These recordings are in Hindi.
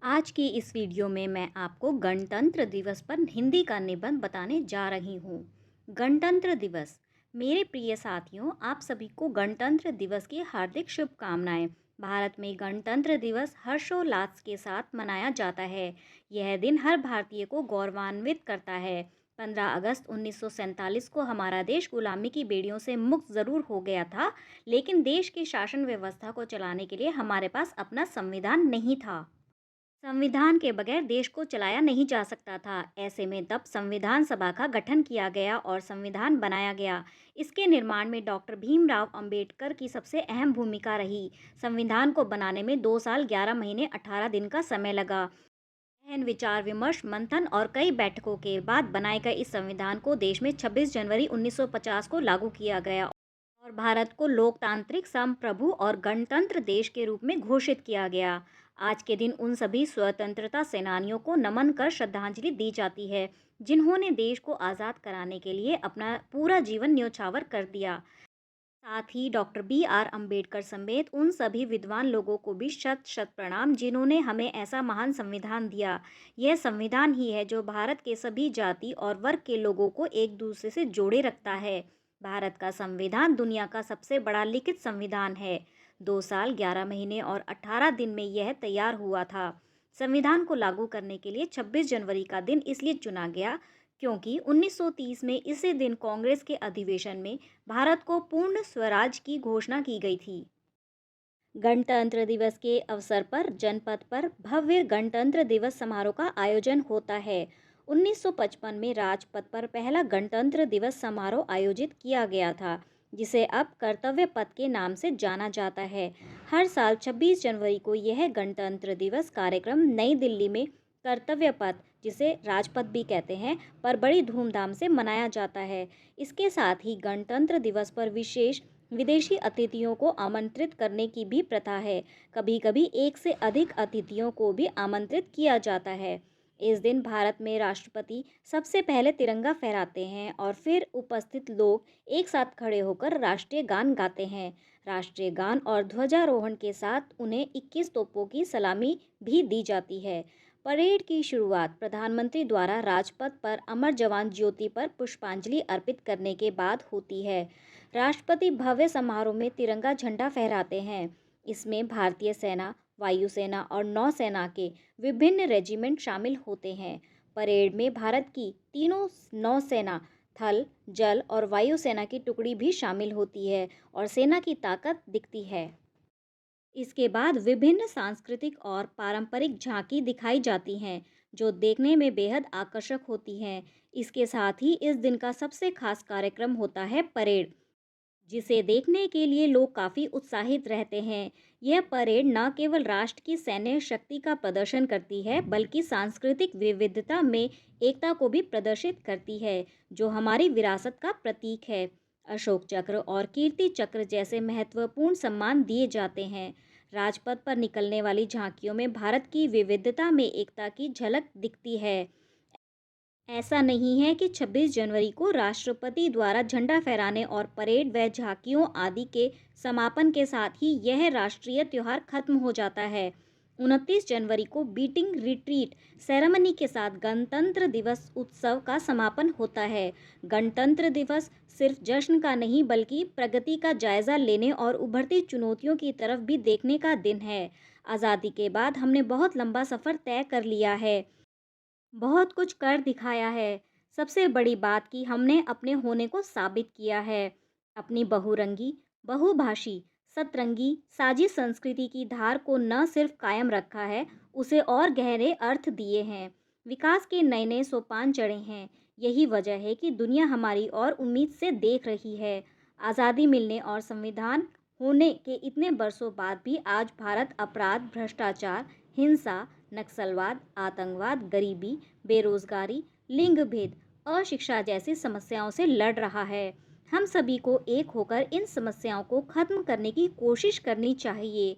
आज की इस वीडियो में मैं आपको गणतंत्र दिवस पर हिंदी का निबंध बताने जा रही हूँ। गणतंत्र दिवस। मेरे प्रिय साथियों, आप सभी को गणतंत्र दिवस की हार्दिक शुभकामनाएं। भारत में गणतंत्र दिवस हर्षोल्लास के साथ मनाया जाता है। यह दिन हर भारतीय को गौरवान्वित करता है। 15 अगस्त 1947 को हमारा देश गुलामी की बेड़ियों से मुक्त जरूर हो गया था, लेकिन देश की शासन व्यवस्था को चलाने के लिए हमारे पास अपना संविधान नहीं था। संविधान के बगैर देश को चलाया नहीं जा सकता था। ऐसे में तब संविधान सभा का गठन किया गया और संविधान बनाया गया। इसके निर्माण में डॉक्टर भीमराव अंबेडकर की सबसे अहम भूमिका रही। संविधान को बनाने में 2 साल 11 महीने 18 दिन का समय लगा। गहन विचार विमर्श, मंथन और कई बैठकों के बाद बनाए गए इस संविधान को देश में 26 जनवरी 1950 को लागू किया गया और भारत को लोकतांत्रिक, संप्रभु और गणतंत्र देश के रूप में घोषित किया गया। आज के दिन उन सभी स्वतंत्रता सेनानियों को नमन कर श्रद्धांजलि दी जाती है, जिन्होंने देश को आज़ाद कराने के लिए अपना पूरा जीवन न्योछावर कर दिया। साथ ही डॉक्टर B.R. अम्बेडकर समेत उन सभी विद्वान लोगों को भी शत शत प्रणाम, जिन्होंने हमें ऐसा महान संविधान दिया। यह संविधान ही है जो भारत के सभी जाति और वर्ग के लोगों को एक दूसरे से जोड़े रखता है। भारत का संविधान दुनिया का सबसे बड़ा लिखित संविधान है। 2 साल 11 महीने और 18 दिन में यह तैयार हुआ था। संविधान को लागू करने के लिए 26 जनवरी का दिन इसलिए चुना गया क्योंकि 1930 में इसी दिन कांग्रेस के अधिवेशन में भारत को पूर्ण स्वराज की घोषणा की गई थी। गणतंत्र दिवस के अवसर पर जनपद पर भव्य गणतंत्र दिवस समारोह का आयोजन होता है। 1955 में राजपथ पर पहला गणतंत्र दिवस समारोह आयोजित किया गया था, जिसे अब कर्तव्य पथ के नाम से जाना जाता है। हर साल 26 जनवरी को यह गणतंत्र दिवस कार्यक्रम नई दिल्ली में कर्तव्य पथ, जिसे राजपथ भी कहते हैं, पर बड़ी धूमधाम से मनाया जाता है। इसके साथ ही गणतंत्र दिवस पर विशेष विदेशी अतिथियों को आमंत्रित करने की भी प्रथा है। कभी कभी एक से अधिक अतिथियों को भी आमंत्रित किया जाता है। इस दिन भारत में राष्ट्रपति सबसे पहले तिरंगा फहराते हैं और फिर उपस्थित लोग एक साथ खड़े होकर राष्ट्रीय गान गाते हैं। राष्ट्रीय गान और ध्वजारोहण के साथ उन्हें 21 तोपों की सलामी भी दी जाती है। परेड की शुरुआत प्रधानमंत्री द्वारा राजपथ पर अमर जवान ज्योति पर पुष्पांजलि अर्पित करने के बाद होती है। राष्ट्रपति भव्य समारोह में तिरंगा झंडा फहराते हैं। इसमें भारतीय सेना, वायुसेना और नौसेना के विभिन्न रेजिमेंट शामिल होते हैं। परेड में भारत की तीनों नौसेना, थल, जल और वायुसेना की टुकड़ी भी शामिल होती है और सेना की ताकत दिखती है। इसके बाद विभिन्न सांस्कृतिक और पारंपरिक झांकी दिखाई जाती हैं, जो देखने में बेहद आकर्षक होती हैं। इसके साथ ही इस दिन का सबसे खास कार्यक्रम होता है परेड, जिसे देखने के लिए लोग काफ़ी उत्साहित रहते हैं। यह परेड न केवल राष्ट्र की सैन्य शक्ति का प्रदर्शन करती है, बल्कि सांस्कृतिक विविधता में एकता को भी प्रदर्शित करती है, जो हमारी विरासत का प्रतीक है। अशोक चक्र और कीर्ति चक्र जैसे महत्वपूर्ण सम्मान दिए जाते हैं। राजपथ पर निकलने वाली झांकियों में भारत की विविधता में एकता की झलक दिखती है। ऐसा नहीं है कि 26 जनवरी को राष्ट्रपति द्वारा झंडा फहराने और परेड व झांकियों आदि के समापन के साथ ही यह राष्ट्रीय त्यौहार खत्म हो जाता है। 29 जनवरी को बीटिंग रिट्रीट सेरेमनी के साथ गणतंत्र दिवस उत्सव का समापन होता है। गणतंत्र दिवस सिर्फ जश्न का नहीं, बल्कि प्रगति का जायजा लेने और उभरती चुनौतियों की तरफ भी देखने का दिन है। आज़ादी के बाद हमने बहुत लंबा सफ़र तय कर लिया है, बहुत कुछ कर दिखाया है। सबसे बड़ी बात कि हमने अपने होने को साबित किया है। अपनी बहुरंगी, बहुभाषी, सतरंगी, साझी संस्कृति की धार को न सिर्फ कायम रखा है, उसे और गहरे अर्थ दिए हैं। विकास के नए नए सोपान चढ़े हैं। यही वजह है कि दुनिया हमारी और उम्मीद से देख रही है। आज़ादी मिलने और संविधान होने के इतने बरसों बाद भी आज भारत अपराध, भ्रष्टाचार, हिंसा, नक्सलवाद, आतंकवाद, गरीबी, बेरोजगारी, लिंग भेद, अशिक्षा जैसी समस्याओं से लड़ रहा है। हम सभी को एक होकर इन समस्याओं को खत्म करने की कोशिश करनी चाहिए।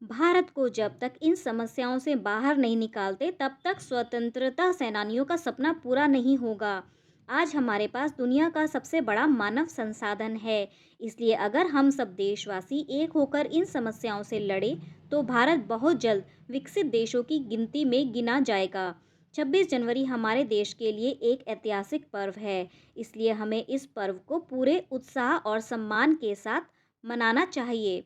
भारत को जब तक इन समस्याओं से बाहर नहीं निकालते, तब तक स्वतंत्रता सेनानियों का सपना पूरा नहीं होगा। आज हमारे पास दुनिया का सबसे बड़ा मानव संसाधन है। इसलिए अगर हम सब देशवासी एक होकर इन समस्याओं से लड़े, तो भारत बहुत जल्द विकसित देशों की गिनती में गिना जाएगा। 26 जनवरी हमारे देश के लिए एक ऐतिहासिक पर्व है, इसलिए हमें इस पर्व को पूरे उत्साह और सम्मान के साथ मनाना चाहिए।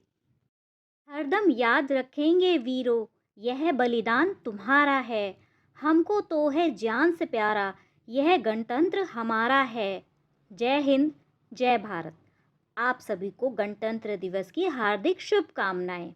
हरदम याद रखेंगे वीरों, यह बलिदान तुम्हारा है। हमको तो है जान से प्यारा, यह गणतंत्र हमारा है। जय हिंद, जय भारत। आप सभी को गणतंत्र दिवस की हार्दिक शुभकामनाएं।